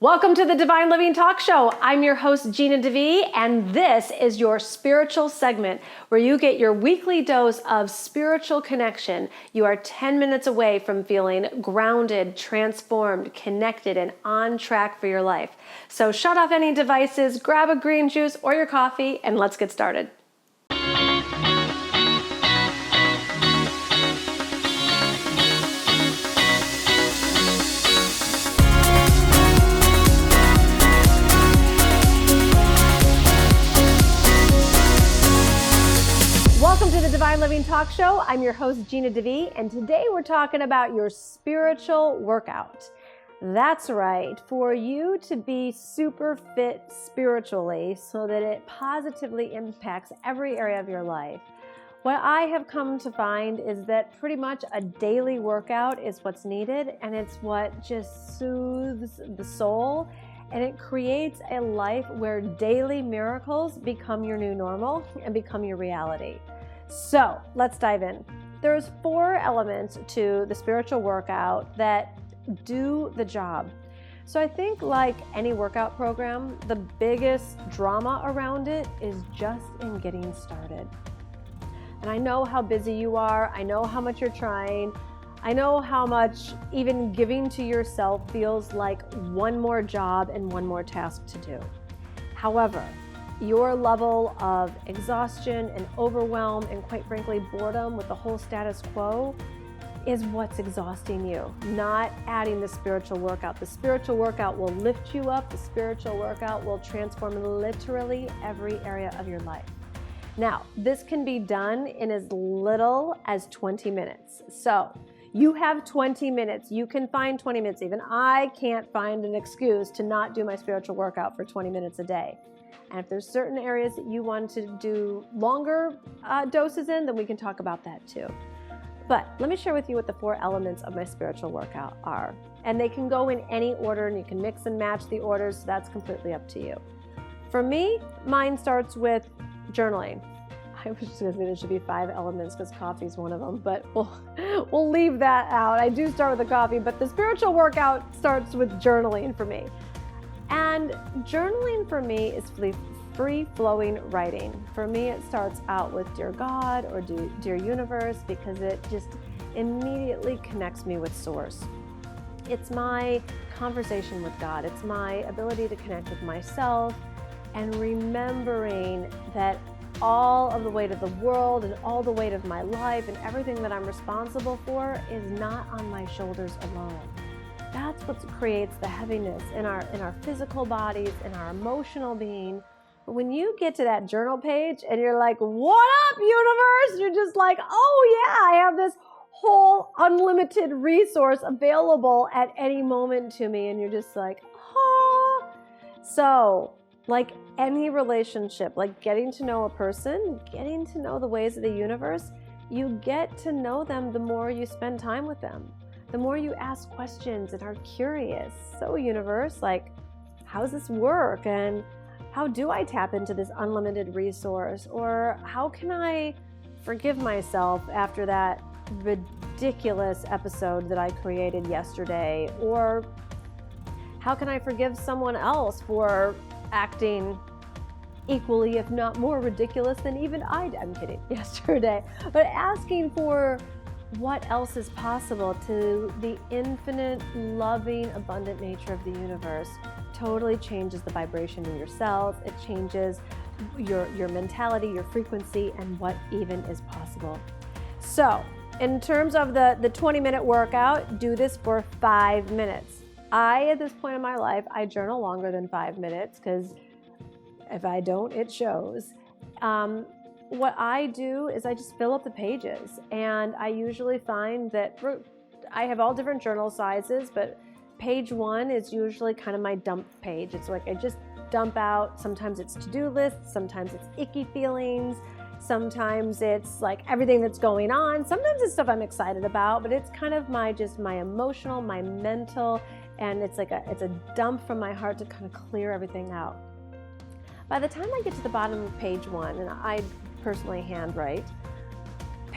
Welcome to the Divine Living Talk Show. I'm your host, Gina DeVee, and this is your spiritual segment where you get your weekly dose of spiritual connection. You are 10 minutes away from feeling grounded, transformed, connected, and on track for your life. So shut off any devices, grab a green juice or your coffee, and let's get started. Welcome to the Divine Living Talk Show. I'm your host, Gina DeVee, and today we're talking about your spiritual workout. That's right, for you to be super fit spiritually so that it positively impacts every area of your life. What I have come to find is that pretty much a daily workout is what's needed, and it's what just soothes the soul, and it creates a life where daily miracles become your new normal and become your reality. So let's dive in. There's 4 elements to the spiritual workout that do the job. So I think like any workout program, the biggest drama around it is just in getting started. And I know how busy you are. I know how much you're trying. I know how much even giving to yourself feels like one more job and one more task to do. However, your level of exhaustion and overwhelm and quite frankly boredom with the whole status quo is what's exhausting you, not adding the spiritual workout. The spiritual workout will lift you up. The spiritual workout will transform literally every area of your life. Now, this can be done in as little as 20 minutes. So you have 20 minutes. You can find 20 minutes. Even I can't find an excuse to not do my spiritual workout for 20 minutes a day. And if there's certain areas that you want to do longer doses in, then we can talk about that too. But let me share with you what the 4 elements of my spiritual workout are. And they can go in any order, and you can mix and match the orders, so that's completely up to you. For me, mine starts with journaling. I was just going to say there should be 5 elements because coffee is one of them, but we'll leave that out. I do start with the coffee, but the spiritual workout starts with journaling for me. And journaling for me is free-flowing writing. For me, it starts out with Dear God or Dear Universe because it just immediately connects me with Source. It's my conversation with God. It's my ability to connect with myself and remembering that all of the weight of the world and all the weight of my life and everything that I'm responsible for is not on my shoulders alone. That's what creates the heaviness in our physical bodies, in our emotional being. But when you get to that journal page and you're like, what up, universe? You're just like, oh yeah, I have this whole unlimited resource available at any moment to me. And you're just like, ah. So like any relationship, like getting to know a person, getting to know the ways of the universe, you get to know them the more you spend time with them. The more you ask questions and are curious. So universe, like, how does this work? And how do I tap into this unlimited resource? Or how can I forgive myself after that ridiculous episode that I created yesterday? Or how can I forgive someone else for acting equally, if not more ridiculous than even I did? I'm kidding, yesterday. But asking for what else is possible to the infinite, loving, abundant nature of the universe totally changes the vibration in your cells. It changes your mentality, your frequency, and what even is possible. So in terms of the 20-minute workout, do this for 5 minutes. At this point in my life, I journal longer than 5 minutes because if I don't, it shows. What I do is I just fill up the pages, and I usually find that I have all different journal sizes, but page 1 is usually kind of my dump page. It's like I just dump out. Sometimes it's to-do lists, sometimes it's icky feelings, sometimes it's like everything that's going on, sometimes it's stuff I'm excited about, but it's kind of my emotional, my mental, and it's a dump from my heart to kind of clear everything out. By the time I get to the bottom of page 1, and I personally handwrite,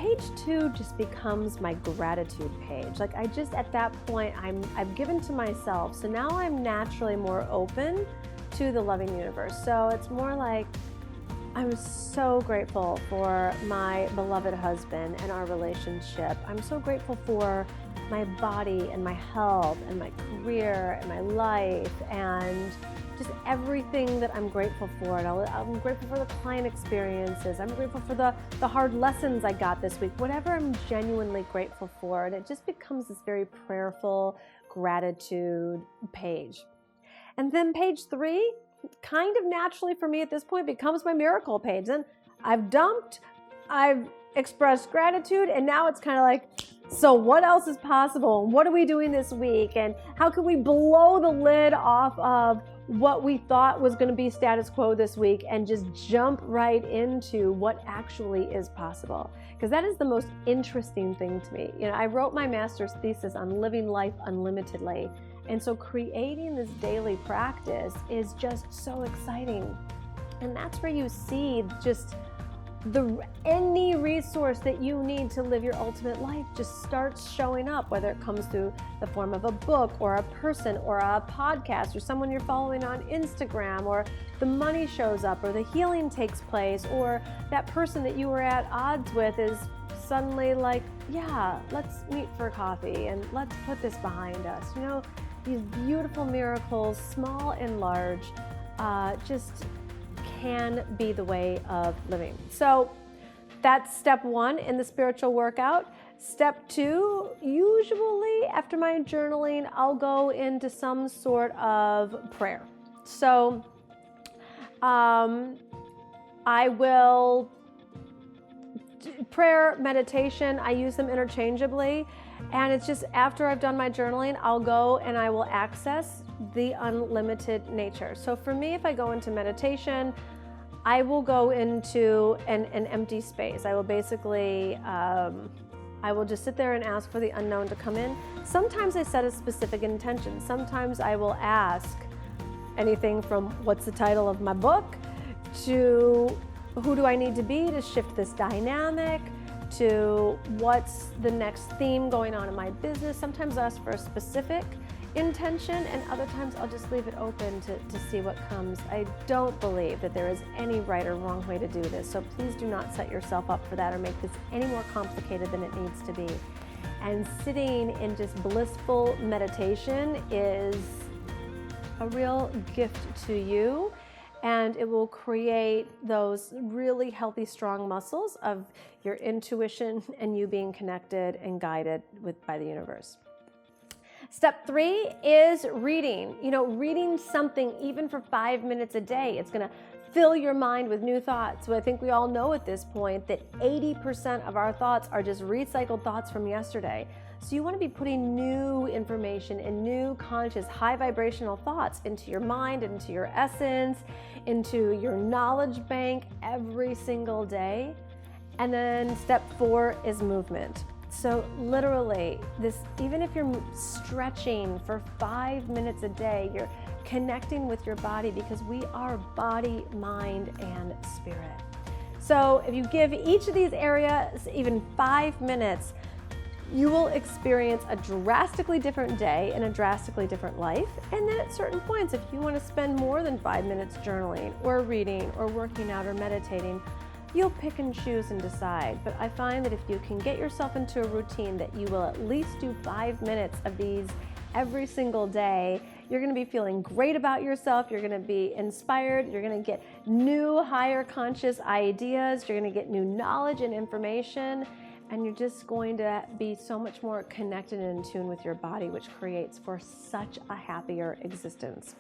page 2 just becomes my gratitude page. Like I just, at that point, I've given to myself. So now I'm naturally more open to the loving universe. So it's more like, I'm so grateful for my beloved husband and our relationship. I'm so grateful for my body and my health and my career and my life and just everything that I'm grateful for. And I'm grateful for the client experiences. I'm grateful for the hard lessons I got this week, whatever I'm genuinely grateful for. And it just becomes this very prayerful gratitude page. And then page 3, kind of naturally for me at this point, becomes my miracle page. And I've dumped, I've expressed gratitude, and now it's kind of like, so what else is possible? What are we doing this week? And how can we blow the lid off of what we thought was going to be status quo this week and just jump right into what actually is possible? Because that is the most interesting thing to me. You know, I wrote my master's thesis on living life unlimitedly. And so creating this daily practice is just so exciting. And that's where you see just any resource that you need to live your ultimate life just starts showing up, whether it comes through the form of a book or a person or a podcast or someone you're following on Instagram, or the money shows up or the healing takes place, or that person that you were at odds with is suddenly like, yeah, let's meet for coffee and let's put this behind us. You know, these beautiful miracles, small and large, just can be the way of living. So that's step 1 in the spiritual workout. Step 2, usually after my journaling, I'll go into some sort of prayer. So I will prayer, meditation, I use them interchangeably. And it's just after I've done my journaling, I'll go and I will access the unlimited nature. So for me, if I go into meditation, I will go into an empty space. I will basically, I will just sit there and ask for the unknown to come in. Sometimes I set a specific intention. Sometimes I will ask anything from what's the title of my book to who do I need to be to shift this dynamic, to what's the next theme going on in my business. Sometimes I ask for a specific intention, and other times I'll just leave it open to see what comes. I don't believe that there is any right or wrong way to do this, so please do not set yourself up for that or make this any more complicated than it needs to be. And sitting in just blissful meditation is a real gift to you, and it will create those really healthy, strong muscles of your intuition and you being connected and guided by the universe. Step 3 is reading. You know, reading something even for 5 minutes a day, it's going to fill your mind with new thoughts. So I think we all know at this point that 80% of our thoughts are just recycled thoughts from yesterday. So you want to be putting new information and new conscious, high vibrational thoughts into your mind, into your essence, into your knowledge bank every single day. And then step 4 is movement. So literally, even if you're stretching for 5 minutes a day, you're connecting with your body, because we are body, mind, and spirit. So if you give each of these areas even 5 minutes, you will experience a drastically different day and a drastically different life. And then at certain points, if you want to spend more than 5 minutes journaling or reading or working out or meditating, you'll pick and choose and decide. But I find that if you can get yourself into a routine that you will at least do 5 minutes of these every single day, you're going to be feeling great about yourself. You're going to be inspired. You're going to get new, higher conscious ideas. You're going to get new knowledge and information. And you're just going to be so much more connected and in tune with your body, which creates for such a happier existence.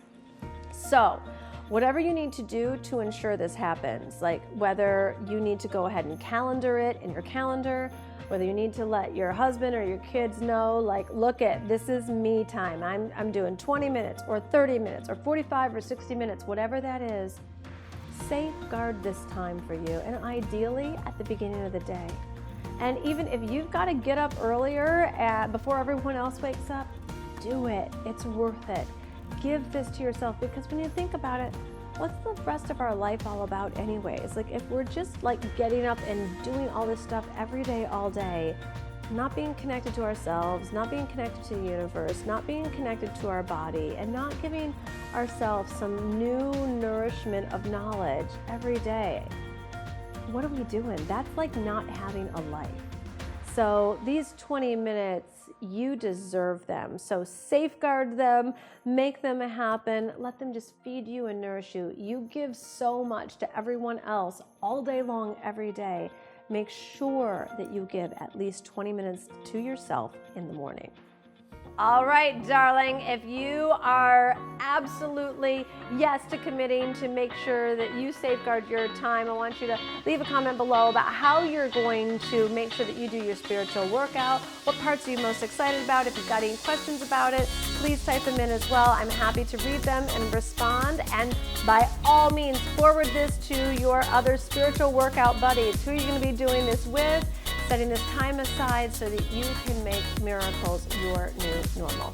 So, whatever you need to do to ensure this happens, like whether you need to go ahead and calendar it in your calendar, whether you need to let your husband or your kids know, like, look at, this is me time. I'm doing 20 minutes or 30 minutes or 45 or 60 minutes, whatever that is, safeguard this time for you, and ideally at the beginning of the day. And even if you've got to get up earlier before everyone else wakes up, do it. It's worth it. Give this to yourself, because when you think about it, what's the rest of our life all about anyways? Like if we're just like getting up and doing all this stuff every day, all day, not being connected to ourselves, not being connected to the universe, not being connected to our body, and not giving ourselves some new nourishment of knowledge every day, what are we doing? That's like not having a life. So these 20 minutes, you deserve them. So safeguard them, make them happen, let them just feed you and nourish you. You give so much to everyone else all day long, every day. Make sure that you give at least 20 minutes to yourself in the morning. All right, darling, if you are absolutely yes to committing to make sure that you safeguard your time, I want you to leave a comment below about how you're going to make sure that you do your spiritual workout. What parts are you most excited about? If you've got any questions about it, please type them in as well. I'm happy to read them and respond. And by all means, forward this to your other spiritual workout buddies. Who are you going to be doing this with? Setting this time aside so that you can make miracles your new normal.